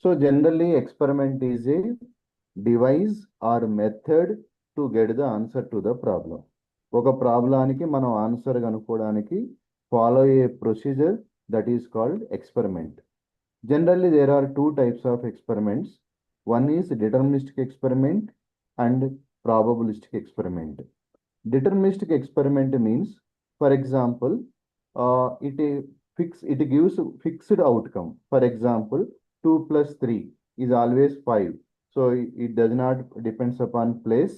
So generally experiment is a device or method to get the answer to the problem. ఒక ప్రాబ్లానికి మనం answer కనుక్కోవడానికి follow a procedure that is called experiment. Generally there are two types of experiments. One is deterministic experiment and probabilistic experiment. Deterministic experiment means, for example, it gives fixed outcome. For example, 2 plus 3 is always 5. So it does not depends upon place,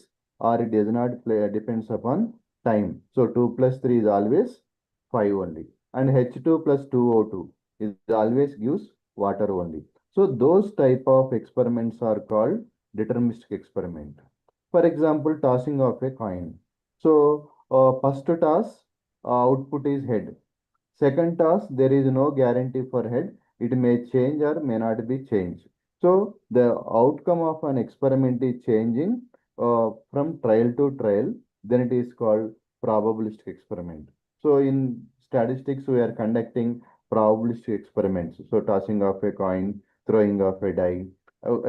or it does not depends upon time. So 2 plus 3 is always 5 only. And H2 plus 2O2 is always gives water only. So those type of experiments are called deterministic experiment. For example, tossing of a coin. So first toss, output is head. Second toss, there is no guarantee for head. It may change or may not be changed. So the outcome of an experiment is changing from trial to trial. Then it is called probabilistic experiment. So in statistics, we are conducting probabilistic experiments. So tossing of a coin, throwing of a die,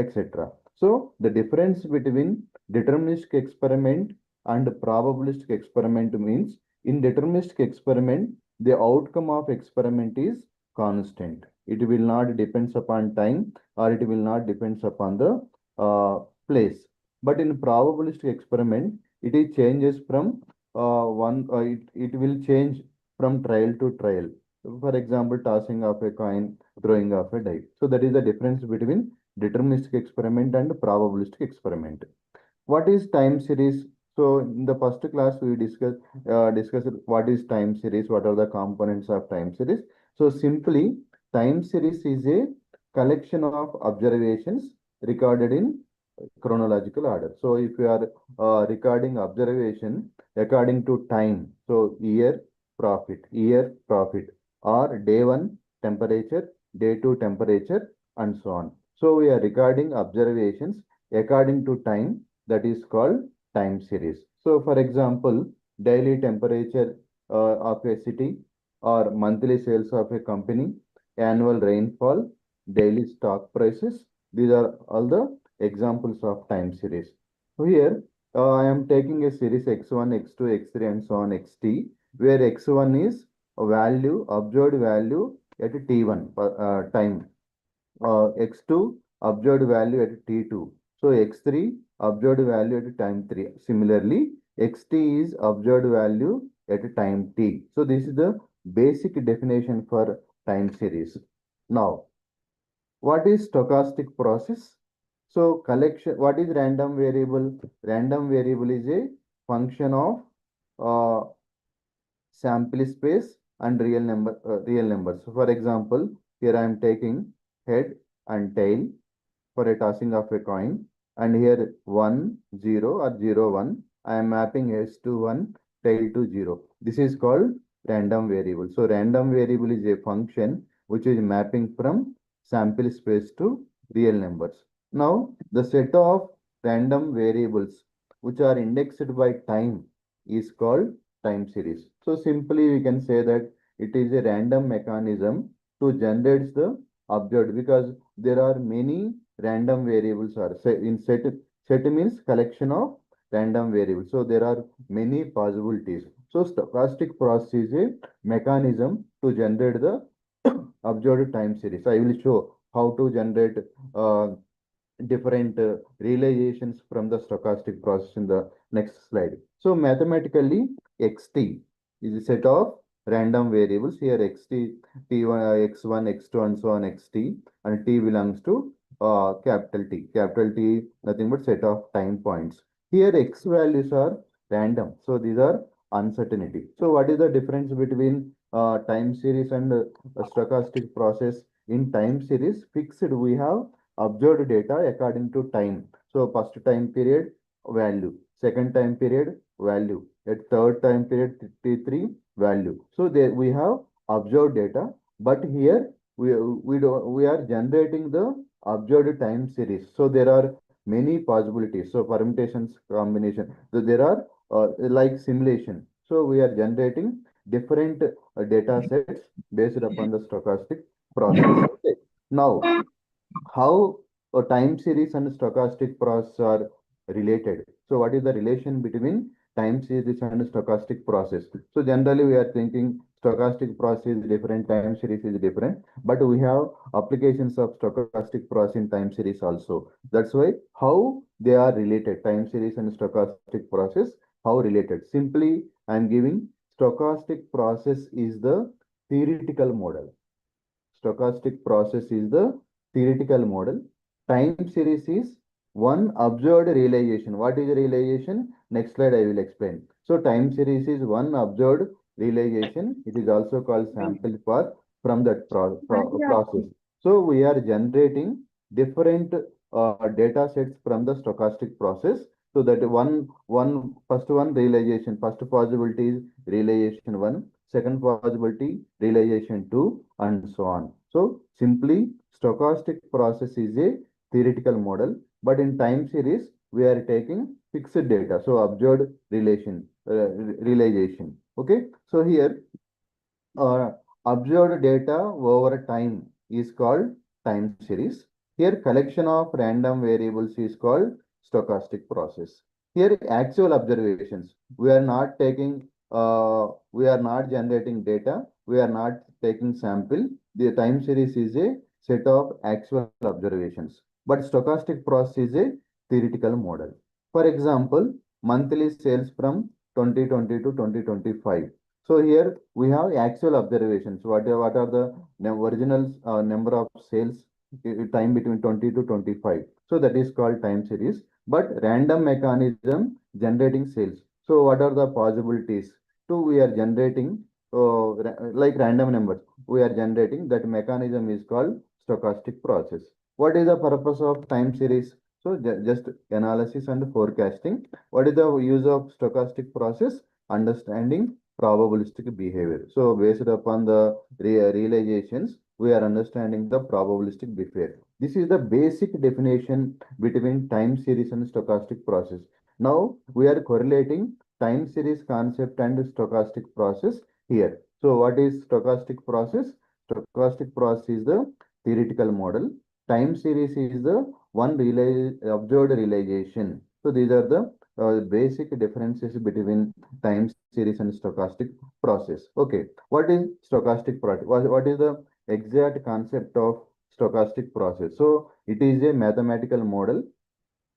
etc. So the difference between deterministic experiment and probabilistic experiment means, in deterministic experiment, the outcome of experiment is constant. It will not depends upon time, or it will not depends upon the place. But in probabilistic experiment, it is changes from it will change from trial to trial. For example, tossing of a coin, throwing of a die. So that is the difference between deterministic experiment and probabilistic experiment. What is time series? So in the first class we discussed what is time series, what are the components of time series. So simply, time series is a collection of observations recorded in chronological order. So if you are recording observation according to time, so year profit, or day 1 temperature, day 2 temperature, and so on. So we are recording observations according to time, that is called time series. So for example, daily temperature of a city, or monthly sales of a company, annual rainfall, daily stock prices. These are all the examples of time series. So here I am taking a series x1, x2, x3, and so on xt, where x1 is a value, observed value at t1 time, x2 observed value at t2. So x3 observed value at time 3. Similarly, xt is observed value at time t. So this is the basic definition for time series. Now, what is stochastic process? So collection, what is random variable? Random variable is a function of sample space and real numbers. So for example, here I am taking head and tail for a tossing of a coin, and here 1 0 or 0 1, I am mapping s to 1, tail to 0. This is called random variable. So random variable is a function which is mapping from sample space to real numbers. Now the set of random variables which are indexed by time is called time series. So simply we can say that it is a random mechanism to generate the observed, because there are many random variables are in set means collection of random variables. So there are many possibilities. So stochastic process is a mechanism to generate the observed time series. I will show how to generate different realizations from the stochastic process in the next slide. So mathematically, xt is a set of random variables. Here xt, t1, x1, x2, and so on xt, and t belongs to capital T. Capital T, nothing but set of time points. Here x values are random. So these are uncertainty. So what is the difference between time series and stochastic process? In time series, fixed, we have observed data according to time. So first time period, value. Second time period, value. At third time period, t3, value. So there we have observed data, but here we are generating the observed time series. So there are many possibilities. So permutations, combination. So there are like simulation. So we are generating different data sets based upon the stochastic process. Okay. Now, how a time series and stochastic process are related. So what is the relation between time series and stochastic process? So generally we are thinking stochastic process is different, time series is different, but we have applications of stochastic process in time series also. That's why how they are related, time series and stochastic process, how related. Simply I am giving stochastic process is the theoretical model. Stochastic process is the theoretical model. Time series is one observed realization. What is realization? Next slide I will explain. So time series is one observed realization. It is also called sample path from that process. So we are generating different data sets from the stochastic process. So that first one realization, first possibility is realization one, second possibility realization two, and so on. So simply stochastic process is a theoretical model, but in time series we are taking fixed data. So observed realization. Okay. So here uh, observed data over time is called time series. Here collection of random variables is called stochastic process. Here actual observations. We are not generating data. We are not taking sample. The time series is a set of actual observations. But stochastic process is a theoretical model. For example, monthly sales from 2020 to 2025. So here we have actual observations. What are the original number of sales time between 20 to 25. So that is called time series. But random mechanism generating sales. So what are the possibilities? To we are generating like random numbers. We are generating that mechanism is called stochastic process. What is the purpose of time series? So just analysis and forecasting. What is the use of stochastic process? Understanding probabilistic behavior. So based upon the realizations, we are understanding the probabilistic behavior. This is the basic definition between time series and stochastic process. Now we are correlating time series concept and stochastic process here. So what is stochastic process? Stochastic process is the theoretical model. Time series is the one observed realization. So these are the basic differences between time series and stochastic process. Okay, what is stochastic process? What is the exact concept of stochastic process? So it is a mathematical model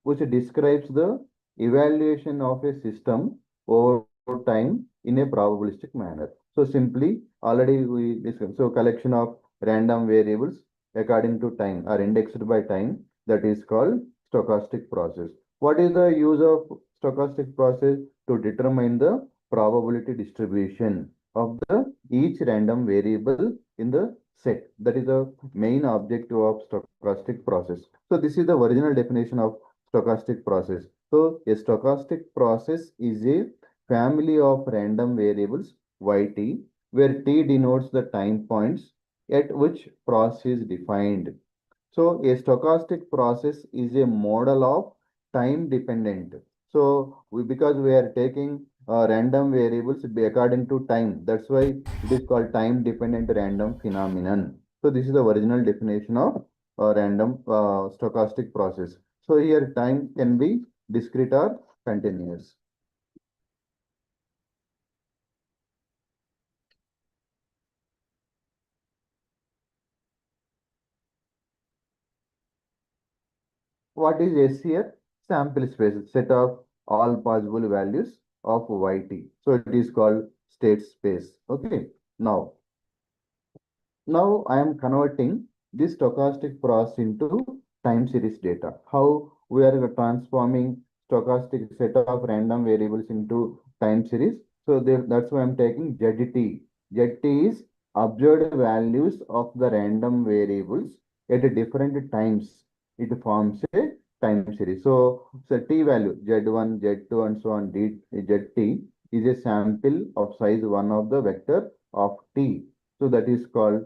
which describes the evaluation of a system over time in a probabilistic manner. So simply already we discussed. So collection of random variables according to time are indexed by time, that is called stochastic process. What is the use of stochastic process? To determine the probability distribution of the each random variable in the set. That is the main objective of stochastic process. So this is the original definition of stochastic process. So a stochastic process is a family of random variables yt, where t denotes the time points at which process is defined. So a stochastic process is a model of time dependent. So because we are taking random variables according to time, that's why it is called time dependent random phenomenon. So this is the original definition of random stochastic process. So here time can be discrete or continuous. What is SCR? Sample space, set of all possible values of yt. So it is called state space. Okay. Now I am converting this stochastic process into time series data. How we are transforming stochastic set of random variables into time series. So that's why I'm taking ZT. ZT is observed values of the random variables at different times. It forms a time series. So T value Z1, Z2, and so on. ZT is a sample of size 1 of the vector of T. So that is called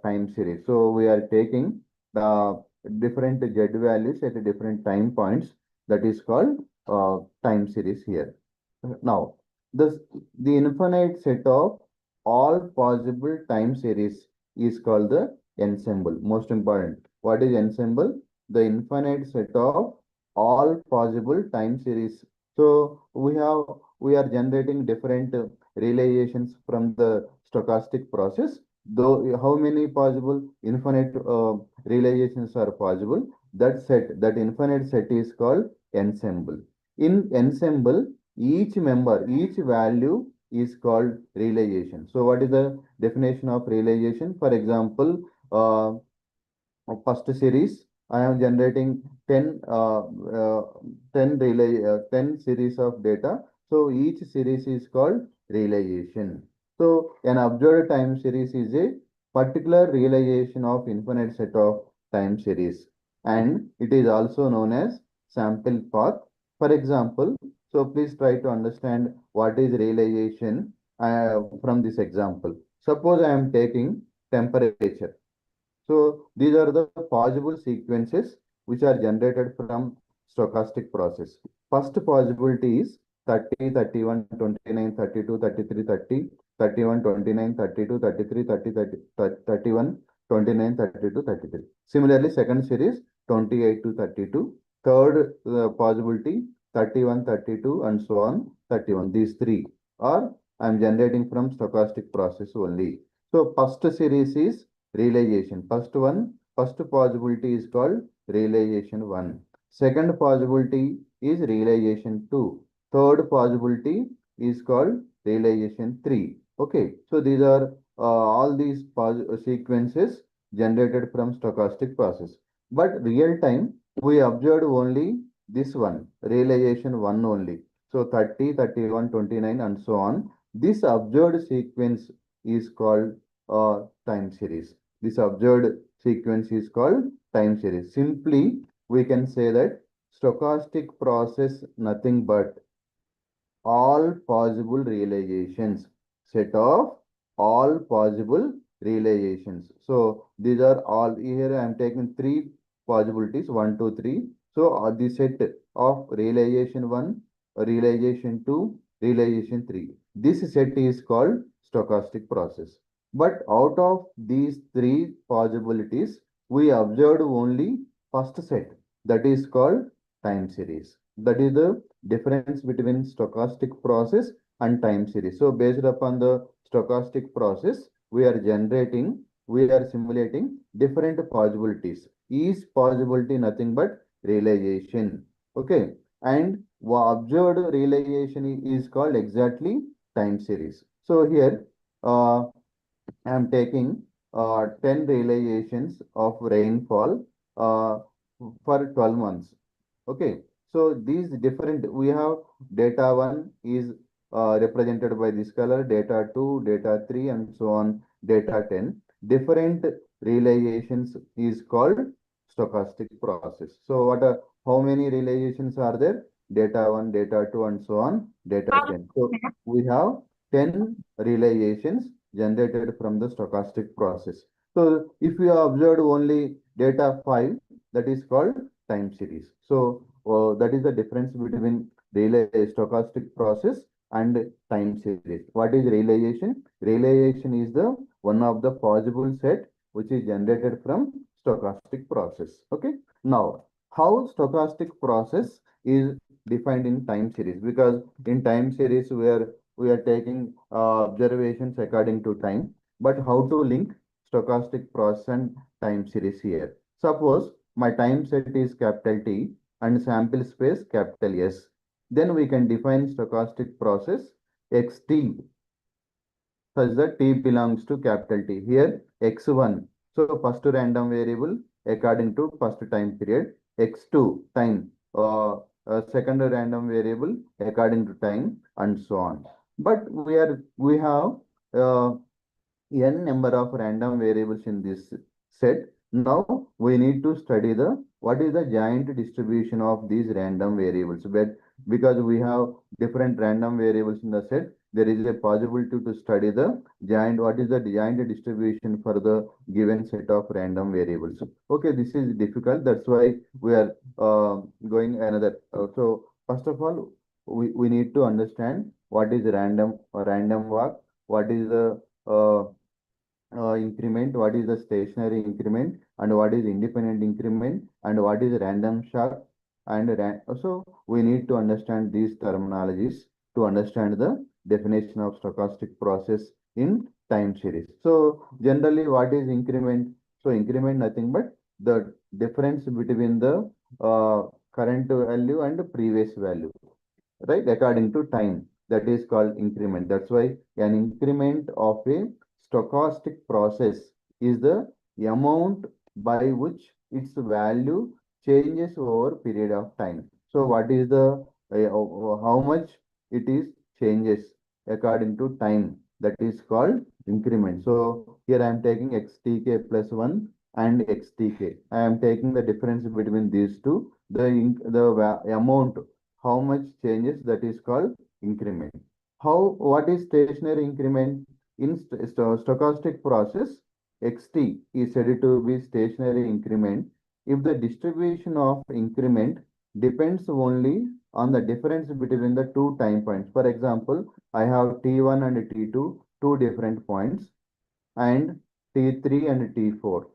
time series. So we are taking the different Z values at different time points. That is called time series here. Now, this, the infinite set of all possible time series is called the ensemble. Most important. What is ensemble? The infinite set of all possible time series. So we are generating different realizations from the stochastic process. Though how many possible infinite realizations are possible? That infinite set is called ensemble. In ensemble, each member, each value is called realization. So what is the definition of realization? For example, first series, I am generating 10 series of data. So each series is called realization. So an observed time series is a particular realization of infinite set of time series, and it is also known as sample path. For example, so please try to understand what is realization from this example. Suppose I am taking temperature. So these are the possible sequences which are generated from stochastic process. First possibility is 30, 31, 29, 32, 33, 30, 31, 29, 32, 33, 30, 30, 31, 29, 32, 33. Similarly, second series 28 to 32. Third possibility 31, 32, and so on 31. These three are I am generating from stochastic process only. So first series is realization. First possibility is called realization 1. Second possibility is realization 2. Third possibility is called realization 3. Okay, so these are all these sequences generated from stochastic process. But real time, we observed only this one, realization 1 only. So 30, 31, 29, and so on. This observed sequence is called time series. This observed sequence is called time series. Simply, we can say that stochastic process nothing but all possible realizations, set of all possible realizations. So these are all here. I am taking three possibilities, 1, 2, 3. So the set of realization 1, realization 2, realization 3. This set is called stochastic process. But out of these three possibilities, we observed only first set, that is called time series. That is the difference between stochastic process and time series. So based upon the stochastic process, we are simulating different possibilities. Each possibility nothing but realization. Okay. And observed realization is called exactly time series. So here, I am taking 10 realizations of rainfall for 12 months. Okay, so these different, we have data 1 is represented by this color, data 2, data 3, and so on, data 10. Different realizations is called stochastic process. So how many realizations are there? Data 1, data 2, and so on, data 10. So we have 10 realizations generated from the stochastic process. So if you observed only data 5, that is called time series. So that is the difference between stochastic process and time series. What is realization? Realization is the one of the possible set which is generated from stochastic process. Okay. Now, how stochastic process is defined in time series? Because in time series we are taking observations according to time, but how to link stochastic process and time series here? Suppose my time set is capital T and sample space capital S. Then we can define stochastic process xt such that T belongs to capital T. Here x1. So first random variable according to first time period. X2 time. Second random variable according to time, and so on. But we have n number of random variables in this set. Now we need to study the what is the giant distribution of these random variables. But because we have different random variables in the set, there is a possibility to study the giant. What is the giant distribution for the given set of random variables? Okay, this is difficult. That's why we are going another. So first of all, we need to understand what is random walk, what is the increment, what is the stationary increment, and what is independent increment, and what is random shock. And so we need to understand these terminologies to understand the definition of stochastic process in time series. So generally, what is increment? So increment nothing but the difference between the current value and the previous value, right, according to time. That is called increment. That's why an increment of a stochastic process is the amount by which its value changes over period of time. So what is the how much it is changes according to time, that is called increment. So here I am taking xtk plus 1 and xtk. I am taking the difference between these two. The amount how much changes, that is called increment. What is stationary increment? In stochastic process, xt is said to be stationary increment if the distribution of increment depends only on the difference between the two time points. For example, I have t1 and t2, two different points, and t3 and t4.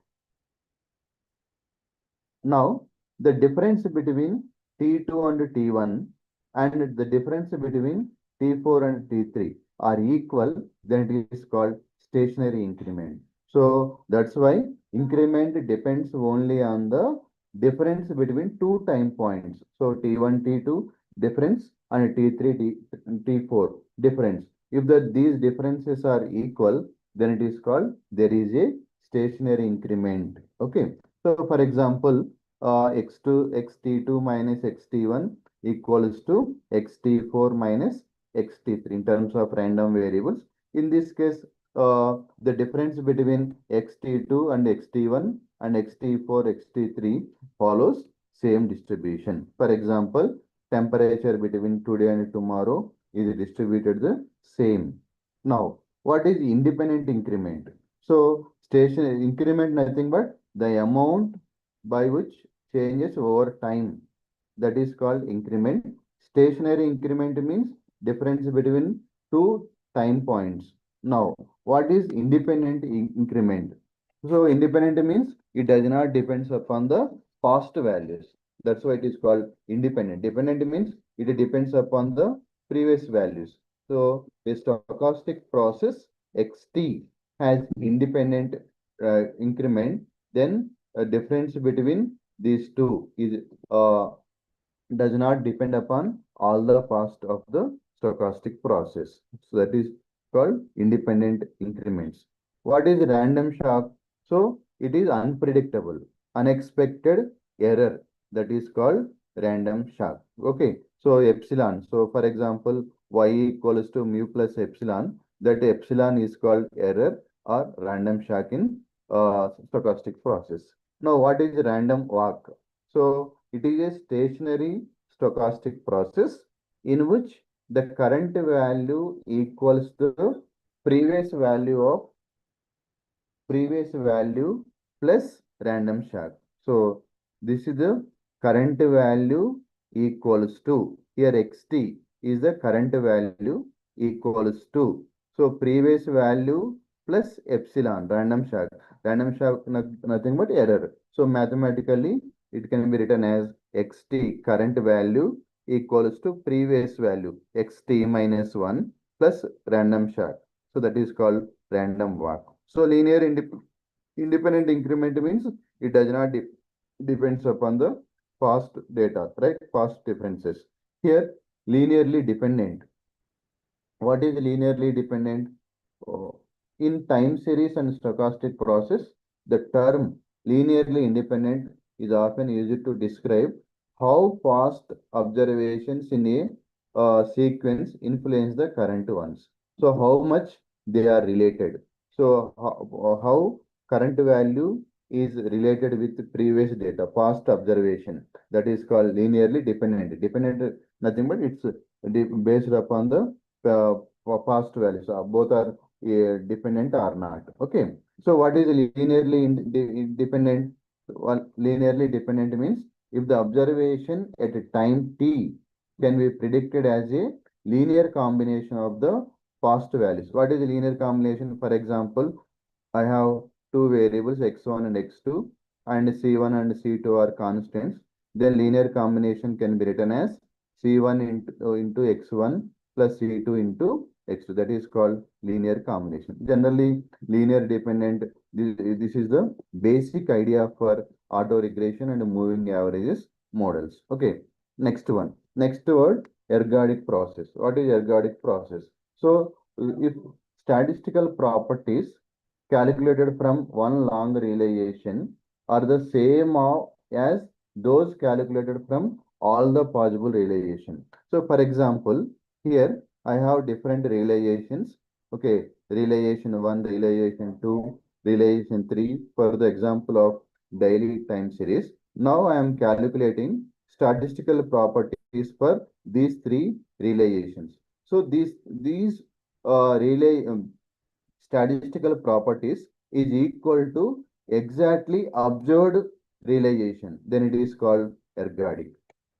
Now, the difference between T2 and T1 and the difference between T4 and T3 are equal, then it is called stationary increment. So that's why increment depends only on the difference between two time points. So T1, T2 difference and T3, T4 difference. If these differences are equal, then it is called there is a stationary increment. Okay. So for example, x2, xt2 minus xt1 equals to xt4 minus xt3 in terms of random variables. In this case, the difference between xt2 and xt1 and xt4, xt3 follows same distribution. For example, temperature between today and tomorrow is distributed the same. Now, what is independent increment? So, station increment nothing but the amount by which changes over time, that is called increment. Stationary increment means difference between two time points. Now, what is independent increment? So, independent means it does not depends upon the past values. That's why it is called independent. Dependent means it depends upon the previous values. So, a stochastic process xt has independent increment, then a difference between these two is does not depend upon all the past of the stochastic process. So that is called independent increments. What is random shock? So it is unpredictable, unexpected error. That is called random shock. Okay. So epsilon. So for example, y equals to mu plus epsilon. That epsilon is called error or random shock in stochastic process. Now, what is random walk? So, it is a stationary stochastic process in which the current value equals the previous value of previous value plus random shock. So, this is the current value equals to, here xt is the current value equals to, so previous value plus epsilon random shock. Random shock nothing but error. So mathematically it can be written as xt current value equals to previous value xt minus 1 plus random shock. So that is called random walk. So linear independent increment means it does not depends upon the past data, right? Past differences. Here, linearly dependent. What is linearly dependent? In time series and stochastic process, the term linearly independent is often used to describe how past observations in a sequence influence the current ones. So, how much they are related. So, how current value is related with previous data, past observation. That is called linearly dependent. Dependent, nothing but it's based upon the past values. Both are dependent or not. Okay. So what is linearly independent? Well, linearly dependent means if the observation at a time t can be predicted as a linear combination of the past values. What is a linear combination? For example, I have two variables x1 and x2 and c1 and c2 are constants. Then linear combination can be written as c1 into x1 plus c2 into x2. That is called linear combination. Generally, linear dependent, this is the basic idea for auto-regression and moving averages models. Okay, next one. Next word, ergodic process. What is ergodic process? So, if statistical properties calculated from one long realization are the same as those calculated from all the possible realization. So for example, here I have different realizations. Okay, realization 1, realization 2, realization 3 for the example of daily time series. Now I am calculating statistical properties for these three realizations. So these relay statistical properties is equal to exactly observed realization, then it is called ergodic.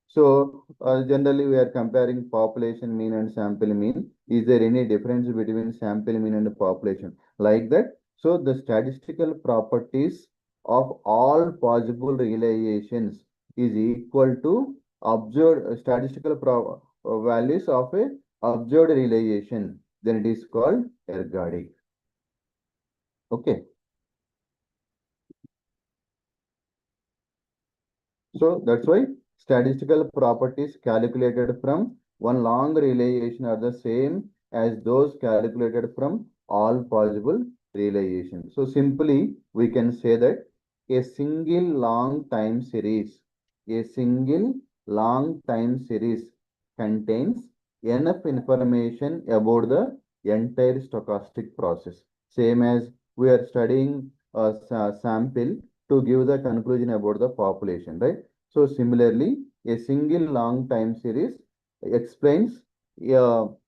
So generally we are comparing population mean and sample mean. Is there any difference between sample mean and population? Like that. So the statistical properties of all possible realizations is equal to observed statistical values of a observed realization. Then it is called ergodic. Okay. So that's why statistical properties calculated from one long realization are the same as those calculated from all possible realizations. So simply we can say that a single long time series, a single long time series contains enough information about the entire stochastic process. Same as we are studying a sample to give the conclusion about the population, right? So similarly, a single long time series explains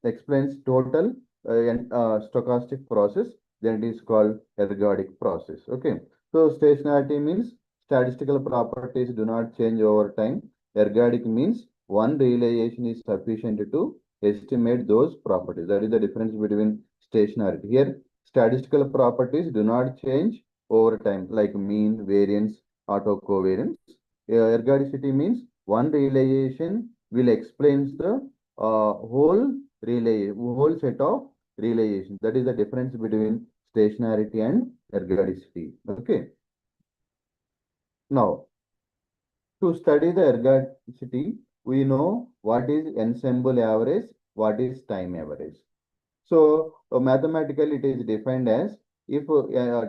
explains total stochastic process. Then it is called ergodic process. Okay. So stationarity means statistical properties do not change over time. Ergodic means one realization is sufficient to estimate those properties. That is the difference between stationarity. Here, statistical properties do not change over time, like mean, variance, autocovariance. Ergodicity means one realization will explains the whole set of realizations. That is the difference between stationarity and ergodicity. Okay. Now, to study the ergodicity, we know what is ensemble average, what is time average. So mathematically, it is defined as if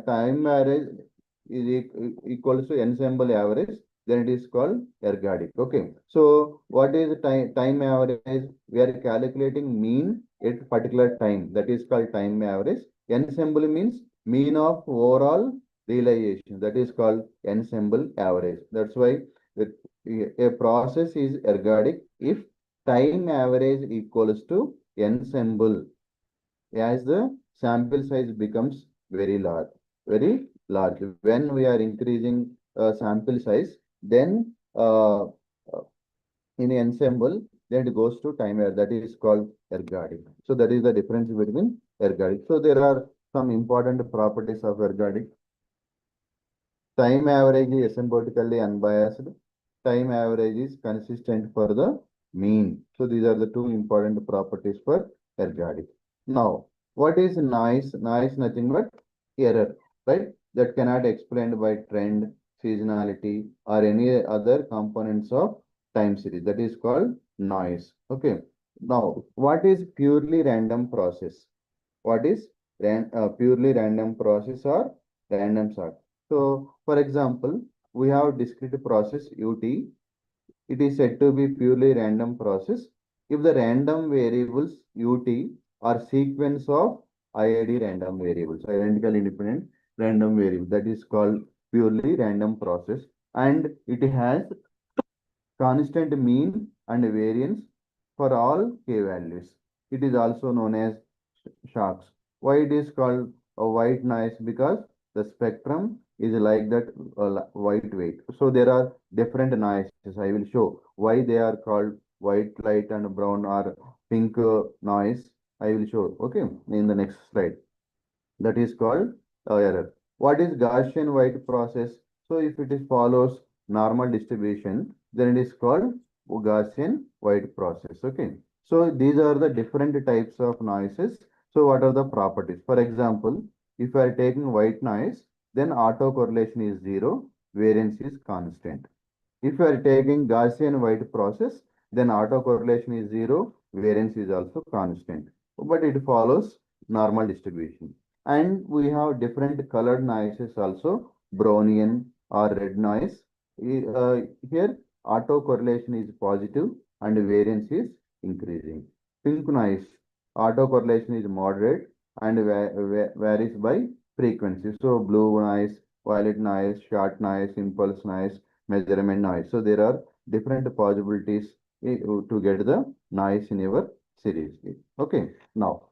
time average is equals to ensemble average, then it is called ergodic. Okay. So what is time average? We are calculating mean at particular time. That is called time average. Ensemble means mean of overall realization. That is called ensemble average. That's why a process is ergodic if time average equals to ensemble as the sample size becomes very large, very large. When we are increasing sample size, then in ensemble, then it goes to time error. That is called ergodic. So that is the difference between ergodic. So there are some important properties of ergodic. Time average is asymptotically unbiased. Time average is consistent for the mean. So these are the two important properties for ergodic. Now, what is noise? Noise nothing but error, right? That cannot explained by trend, seasonality, or any other components of time series. That is called noise. Okay. Now, what is purely random process? What is purely random process or random sort? So, for example, we have discrete process UT. It is said to be purely random process if the random variables UT are sequence of IID random variables, identical independent random variable. That is called purely random process, and it has constant mean and variance for all k values. It is also known as shocks. Why it is called a white noise? Because the spectrum is like that white weight. So there are different noises. I will show why they are called white light and brown or pink noise. I will show. Okay, in the next slide. That is called error. What is Gaussian white process? So if it is follows normal distribution, then it is called Gaussian white process. Okay. So these are the different types of noises. So what are the properties? For example, if you are taking white noise, then autocorrelation is zero, variance is constant. If you are taking Gaussian white process, then autocorrelation is zero, variance is also constant. But it follows normal distribution. And we have different colored noises also, Brownian or red noise. Here, autocorrelation is positive and variance is increasing. Pink noise, autocorrelation is moderate and varies by frequency. So, blue noise, violet noise, short noise, impulse noise, measurement noise. So there are different possibilities to get the noise in your series. Okay. Now,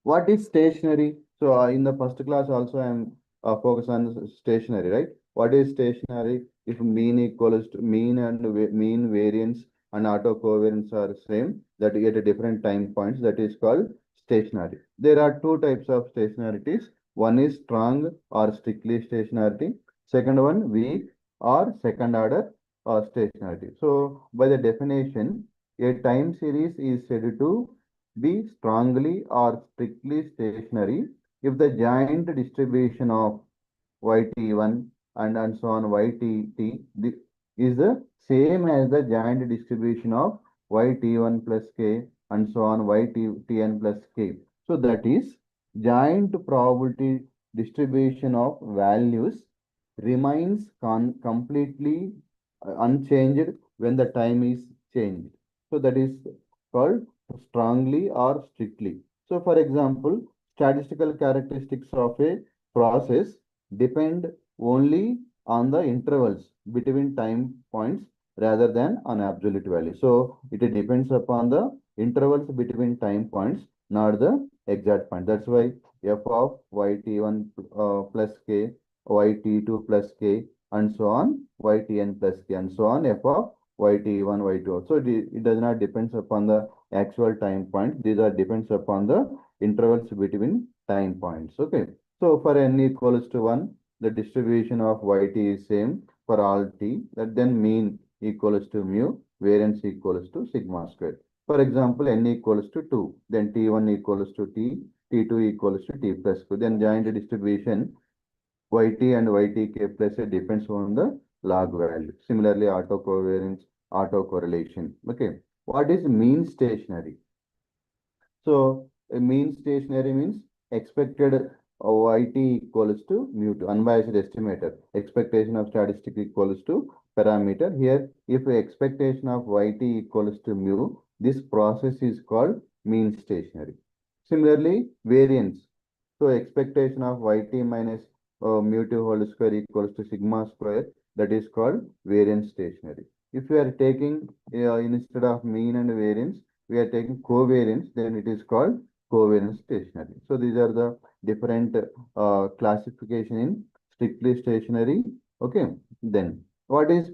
what is stationary? So in the first class also I am focused on stationary, right? What is stationary? If mean equals to mean and mean variance and autocovariance are same, that you get a different time points, that is called stationary. There are two types of stationarities. One is strong or strictly stationarity. Second one weak or second order stationarity. So by the definition, a time series is said to be strongly or strictly stationary if the joint distribution of yt1 and so on ytt is the same as the joint distribution of yt1 plus k and so on ytn plus k. So that is joint probability distribution of values remains completely unchanged when the time is changed. So that is called strongly or strictly. So for example, statistical characteristics of a process depend only on the intervals between time points rather than on absolute value. So it depends upon the intervals between time points, not the exact point. That's why f of yt1 plus k, yt2 plus k, and so on, ytn plus k, and so on, f of yt1, yt2. So it does not depends upon the actual time point. These are depends upon the intervals between time points. Okay. So for n equals to 1, the distribution of yt is same for all t. That then mean equals to mu, variance equals to sigma square. For example, n equals to 2, then t1 equals to t, t2 equals to t plus 2. Then joint distribution yt and ytk plus a depends on the log value. Similarly, autocovariance, autocorrelation. Okay. What is mean stationary? So a mean stationary means expected yt equals to mu to unbiased estimator. Expectation of statistic equals to parameter. Here, if expectation of yt equals to mu, this process is called mean stationary. Similarly, variance. So expectation of yt minus mu to whole square equals to sigma square. That is called variance stationary. If you are taking instead of mean and variance, we are taking covariance, then it is called covariance stationary. So these are the different classification in strictly stationary. Okay. Then what is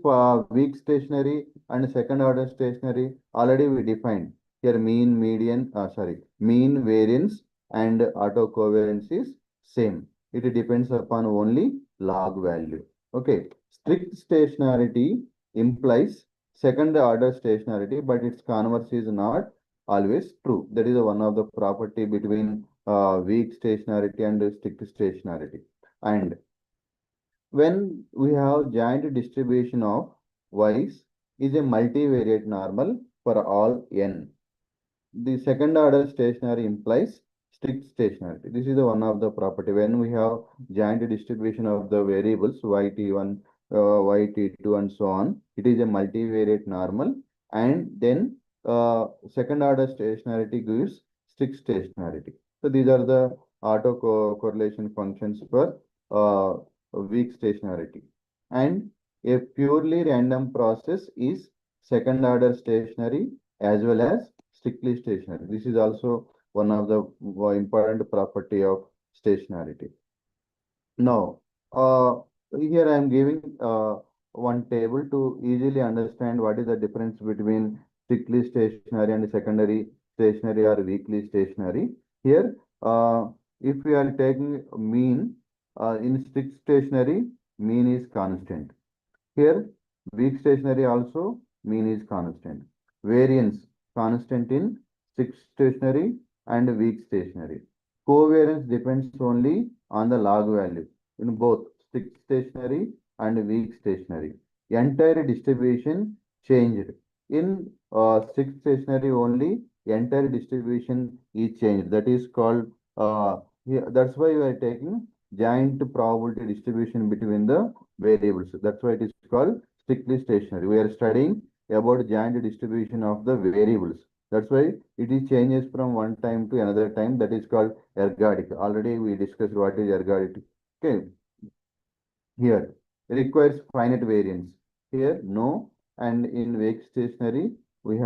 weak stationary and second order stationary? Already we defined here mean, median, mean, variance and autocovariance is same. It depends upon only log value. Okay. Strict stationarity implies second order stationarity, but its converse is not always true. That is one of the property between weak stationarity and strict stationarity. And when we have joint distribution of y's is a multivariate normal for all n. The second order stationary implies strict stationarity. This is the one of the property when we have joint distribution of the variables yt1, yt2 and so on. It is a multivariate normal, and then second order stationarity gives strict stationarity. So these are the correlation functions for weak stationarity. And a purely random process is second order stationary as well as strictly stationary. This is also one of the important property of stationarity. Now, here I am giving one table to easily understand what is the difference between strictly stationary and secondary stationary or weakly stationary. Here, if we are taking mean in strict stationary, mean is constant. Here, weak stationary also mean is constant. Variance constant in strict stationary and weak stationary. Covariance depends only on the log value in both strict stationary and weak stationary. Entire distribution changed. In strict stationary only, entire distribution is changed. That is called, that's why we are taking joint probability distribution between the variables. That's why it is called strictly stationary. We are studying about joint distribution of the variables. That's why it is changes from one time to another time. That is called ergodic. Already we discussed what is ergodicity. Okay. Here requires finite variance. Here no, and in weak stationary we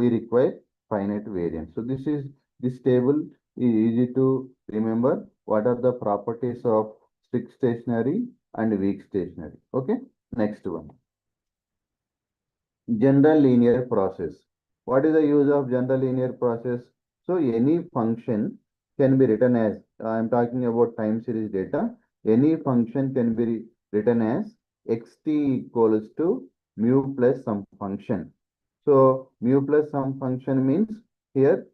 require finite variance. So this table is easy to remember. What are the properties of strict stationary and weak stationary? Okay, next one. General linear process. What is the use of general linear process? So any function can be written as, I am talking about time series data. Any function can be written as xt equals to mu plus some function. So mu plus some function means here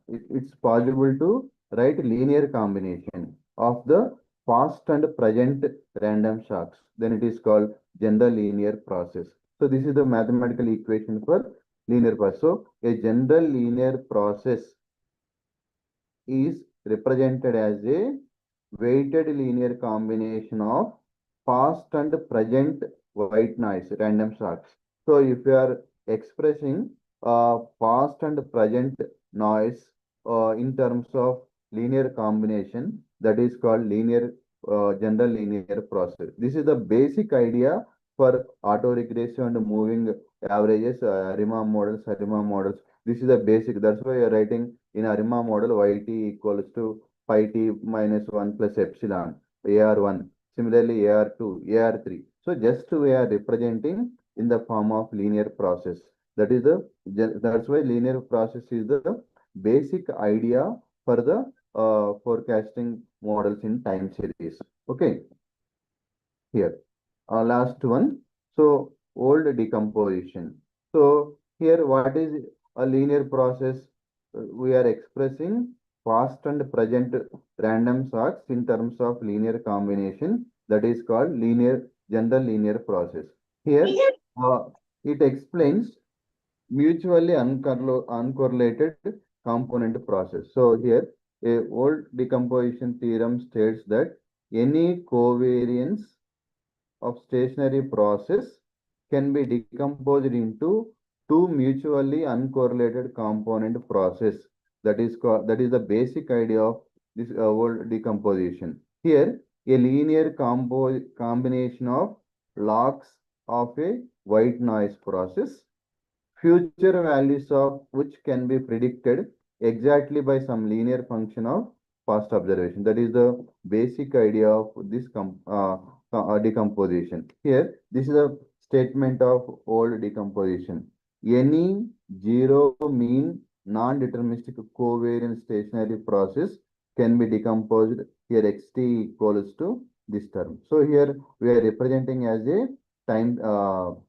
it's possible to write linear combination of the past and present random shocks. Then it is called general linear process. So this is the mathematical equation for linear process. So a general linear process is represented as a weighted linear combination of past and present white noise random shocks. So if you are expressing past and present noise in terms of linear combination, that is called general linear process. This is the basic idea for autoregression and moving averages, Riemann models. This is the basic. That's why you're writing in a Riemann model yt equals to pi t minus 1 plus epsilon, AR1. Similarly, AR2, AR3. So just we are representing in the form of linear process. That's why linear process is the basic idea for the forecasting models in time series. Okay. Here, last one. So old decomposition. So here, what is a linear process? We are expressing past and present random shocks in terms of linear combination. That is called general linear process. Here, it explains mutually uncorrelated component process. So here, a old decomposition theorem states that any covariance of stationary process can be decomposed into two mutually uncorrelated component process. That is the basic idea of this whole decomposition. Here, a linear combination of logs of a white noise process, future values of which can be predicted exactly by some linear function of past observation. That is the basic idea of this decomposition. Here, this is a statement of old decomposition. Any zero mean non-deterministic covariant stationary process can be decomposed. Here, xt equals to this term. So here we are representing as a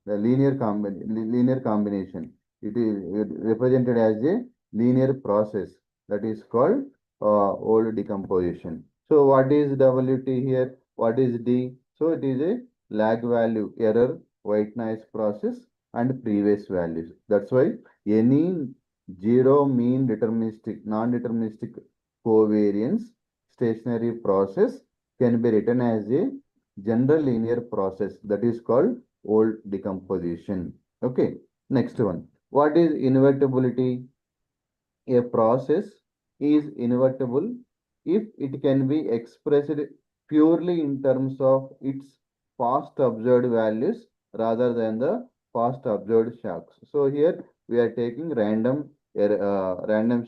linear combination. It is represented as a linear process that is called old decomposition. So what is WT here? What is D? So it is a lag value, error, white noise process, and previous values. That's why any zero mean deterministic, non-deterministic covariance stationary process can be written as a general linear process. That is called old decomposition. Okay, next one. What is invertibility? A process is invertible if it can be expressed purely in terms of its past observed values rather than the past observed shocks. So here we are taking random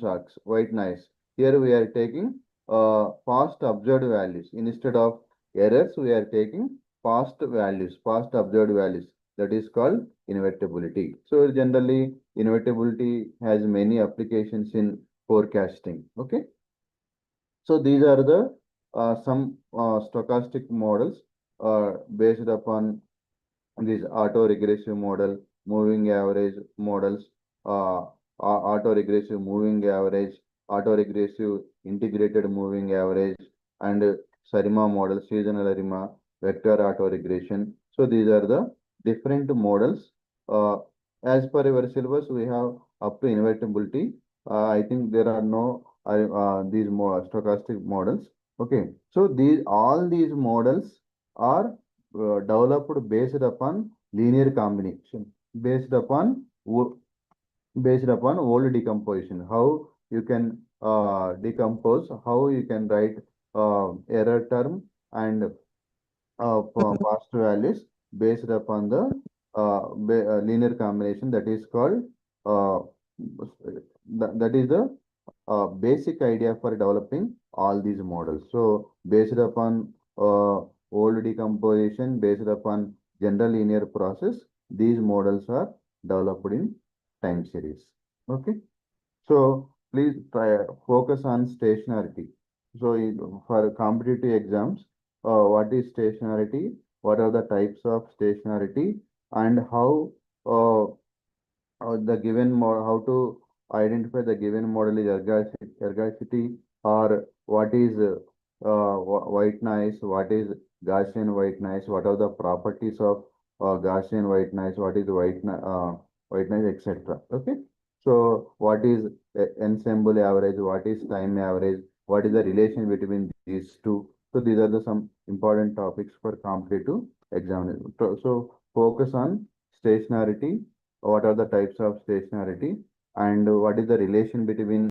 shocks, white noise. Here we are taking past observed values. Instead of errors, we are taking past observed values. That is called invertibility. So generally, invertibility has many applications in forecasting. Okay. So these are the some stochastic models based upon this auto-regressive model, moving average models, auto-regressive moving average, auto-regressive integrated moving average, and SARIMA model, seasonal ARIMA, vector auto-regression. So these are the different models. Uh, as per our syllabus, we have up to invertibility. I think there are no these stochastic models. Okay, so these all these models are developed based upon linear combination, based upon based upon old decomposition. How you can decompose, how you can write error term and past values based upon the linear combination, that is called uh, that is the basic idea for developing all these models. So based upon old decomposition, based upon general linear process, these models are developed in time series. Okay. So please try focus on stationarity. So for competitive exams, what is stationarity? What are the types of stationarity, and how uh, the given how to identify the given model is ergodicity, or what is white noise, what is Gaussian white noise, what are the properties of Gaussian white noise, what is white noise, etc. Okay. So what is ensemble average, what is time average, what is the relation between these two? So these are the some important topics for competitive examination. So focus on stationarity, what are the types of stationarity, and what is the relation between